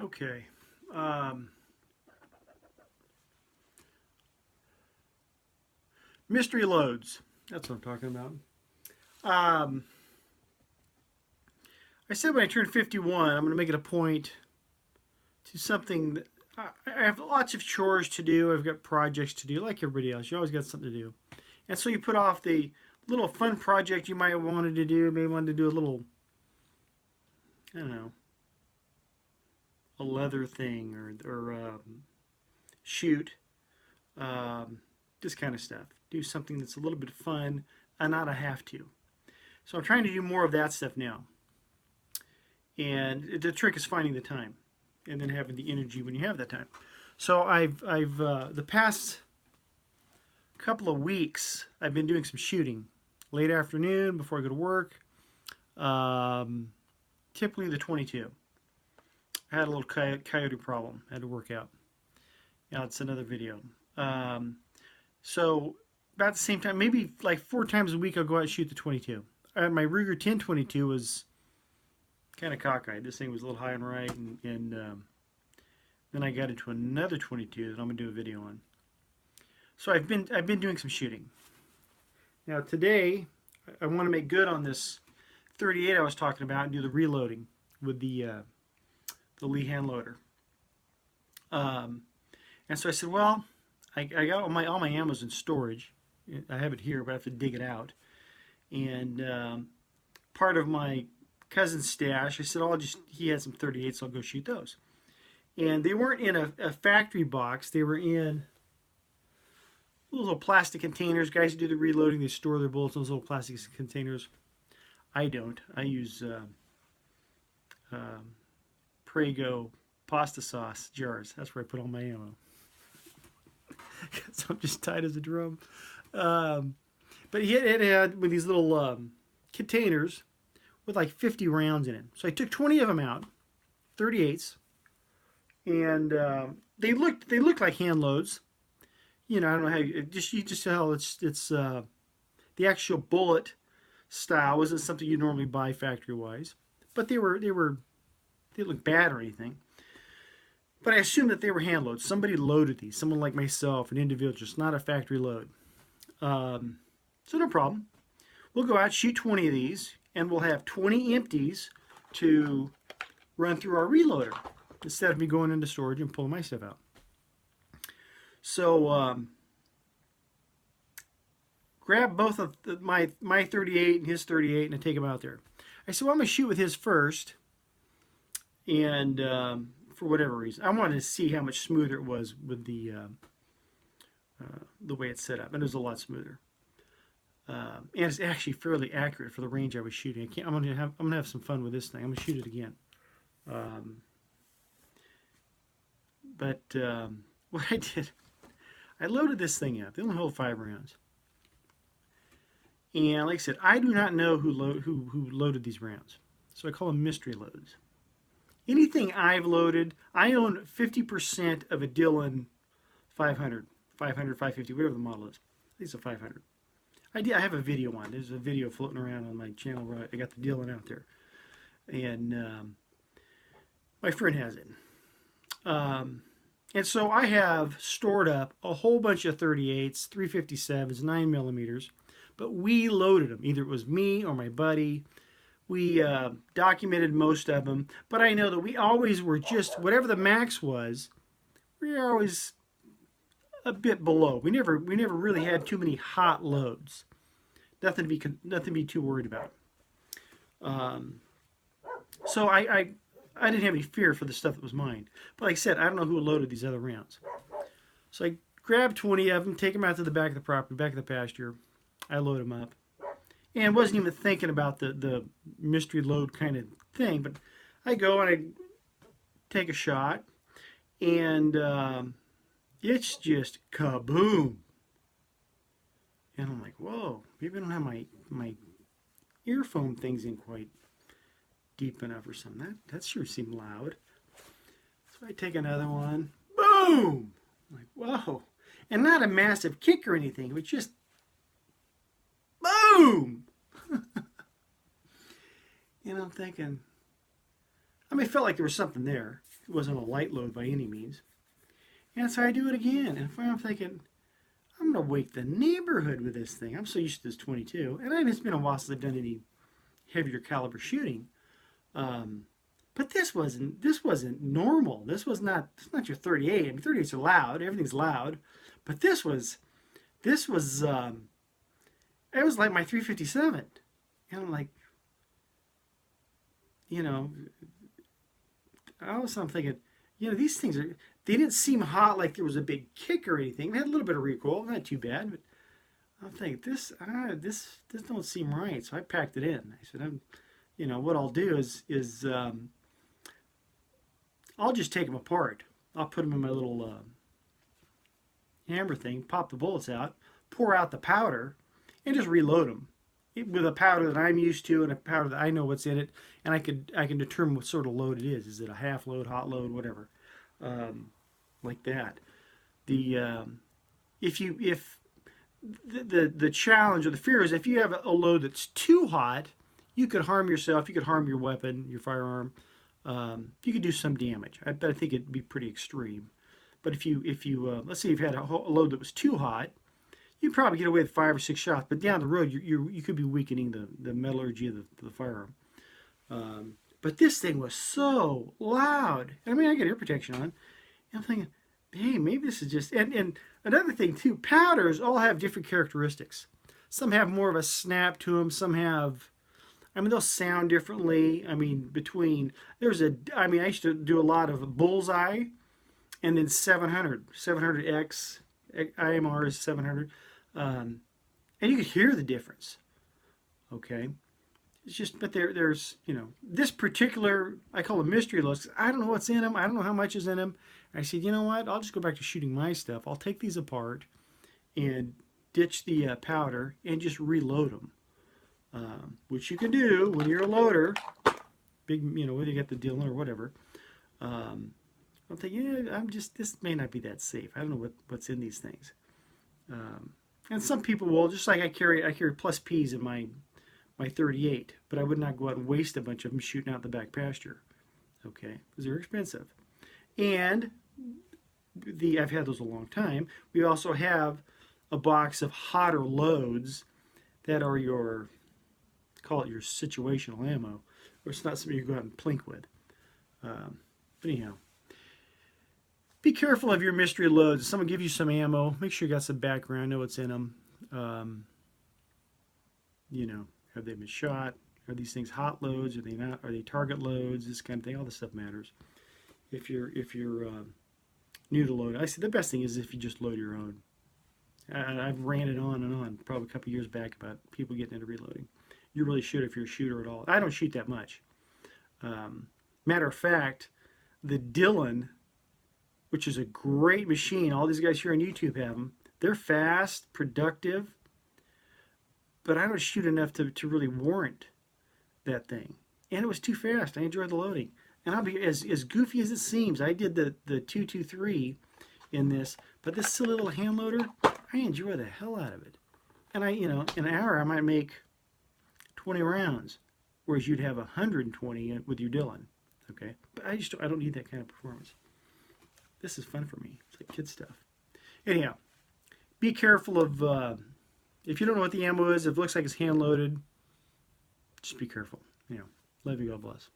Okay. Um, Mystery loads. That's what I'm talking about. Um, I said when I turn 51, I'm going to make it a point to something that I have lots of chores to do. I've got projects to do, like everybody else. You always got something to do. And so you put off the little fun project you might have wanted to do. Maybe wanted to do a little, I don't know, a leather thing or shoot, um, this kind of stuff. Do something that's a little bit fun and not a have to. So I'm trying to do more of that stuff now. And the trick is finding the time and then having the energy when you have that time. So I've the past couple of weeks I've been doing some shooting late afternoon before I go to work. Um, Typically the 22. I had a little coyote problem. I had to work out. Yeah, it's another video. Um, so about the same time, maybe like 4 times a week, I'll go out and shoot the 22. My Ruger 1022 was kind of cockeyed. This thing was a little high and right, and then I got into another 22 that I'm gonna do a video on. So I've been doing some shooting. Now today, I want to make good on this 38 I was talking about and do the reloading with the Lee hand loader. Um, and so I said, well, I got all my ammo's in storage. I have it here, but I have to dig it out. And part of my cousin's stash, I said, he had some 38s, so I'll go shoot those. And they weren't in a factory box. They were in little plastic containers. Guys who do the reloading, they store their bullets in those little plastic containers. I don't. I use Prego pasta sauce jars. That's where I put all my ammo. So I'm just tight as a drum. Um, but it had with these little containers with like 50 rounds in it. So I took 20 of them out, 38s, and they looked like hand loads. You know, I don't know how you just tell it's the actual bullet style wasn't something you normally buy factory wise, but they didn't look bad or anything. But I assumed that they were hand loads. Somebody loaded these. Someone like myself, an individual, just not a factory load. So no problem. We'll go out, shoot 20 of these, and we'll have 20 empties to run through our reloader instead of me going into storage and pulling my stuff out. So grab both of my 38 and his 38 and I take them out there. I said, well, I'm going to shoot with his first. And for whatever reason, I wanted to see how much smoother it was with the way it's set up. And it was a lot smoother. And it's actually fairly accurate for the range I was shooting. I'm gonna have some fun with this thing. I'm gonna shoot it again. But what I did, I loaded this thing up. They only hold 5 rounds. And like I said, I do not know who loaded these rounds. So I call them mystery loads. Anything I've loaded, I own 50% of a Dillon 500, 550, whatever the model is. I think it's a 500. I have a video on. There's a video floating around on my channel where I got the Dillon out there. And my friend has it. And so I have stored up a whole bunch of 38s, 357s, 9 millimeters, but we loaded them. Either it was me or my buddy. We documented most of them, but I know that we always were just, whatever the max was, we were always a bit below. We never really had too many hot loads. Nothing to be too worried about. So I didn't have any fear for the stuff that was mine. But like I said, I don't know who loaded these other rounds. So I grabbed 20 of them, take them out to the back of the property, back of the pasture. I load them up. And wasn't even thinking about the mystery load kind of thing, but I go and I take a shot, and it's just kaboom. And I'm like, whoa, maybe I don't have my earphone things in quite deep enough or something. That sure seemed loud. So I take another one, boom! I'm like, whoa. And not a massive kick or anything, but just boom! And I'm thinking, I mean, it felt like there was something there. It wasn't a light load by any means. And so I do it again. And finally I'm thinking, I'm going to wake the neighborhood with this thing. I'm so used to this 22. And it's been a while since I've done any heavier caliber shooting. But this wasn't normal. This was not, it's not your 38. I mean, 38s are loud. Everything's loud. But this was, it was like my 357. And I'm like, you know, I'm thinking, these things they didn't seem hot like there was a big kick or anything. They had a little bit of recoil, not too bad, but I'm thinking, this don't seem right. So I packed it in. I said, what I'll do is I'll just take them apart. I'll put them in my little hammer thing, pop the bullets out, pour out the powder, and just reload them with a powder that I'm used to and a powder that I know what's in it, and I can determine what sort of load it is. Is it a half load, hot load, whatever, like that. The challenge or the fear is if you have a load that's too hot, you could harm yourself. You could harm your weapon, your firearm. You could do some damage. I think it'd be pretty extreme. But if you let's say you've had a load that was too hot, you probably get away with 5 or 6 shots. But down the road, you could be weakening the metallurgy of the firearm. But this thing was so loud. I mean, I got ear protection on. And I'm thinking, hey, maybe this is just... And another thing, too, powders all have different characteristics. Some have more of a snap to them. Some have... I mean, they'll sound differently. I mean, I used to do a lot of Bullseye and then 700X. IMR is 700. And you could hear the difference. Okay? It's just, but there's, this particular, I call them mystery loads. I don't know what's in them. I don't know how much is in them. And I said, you know what? I'll just go back to shooting my stuff. I'll take these apart and ditch the powder and just reload them. Which you can do when you're a loader, big, whether you get the Dillon or whatever. I'm thinking, this may not be that safe. I don't know what's in these things. And some people will, just like I carry plus P's in my 38, but I would not go out and waste a bunch of them shooting out the back pasture. Okay, because they're expensive. And I've had those a long time. We also have a box of hotter loads that are call it your situational ammo, or it's not something you go out and plink with. But anyhow, be careful of your mystery loads. If someone gives you some ammo, make sure you got some background, know what's in them. Have they been shot? Are these things hot loads? Are they not? Are they target loads? This kind of thing. All this stuff matters. If you're new to load, I say the best thing is if you just load your own. I've ranted on and on, probably a couple years back, about people getting into reloading. You really should if you're a shooter at all. I don't shoot that much. Matter of fact, the Dillon, which is a great machine, all these guys here on YouTube have them. They're fast, productive, but I don't shoot enough to really warrant that thing. And it was too fast. I enjoyed the loading. And I'll be as goofy as it seems. I did the 223 in this, but this silly little hand loader, I enjoy the hell out of it. And in an hour I might make 20 rounds, whereas you'd have 120 with your Dillon. Okay, but I don't need that kind of performance. This is fun for me. It's like kid stuff. Anyhow, be careful of if you don't know what the ammo is, if it looks like it's hand loaded, just be careful. Love you, God bless.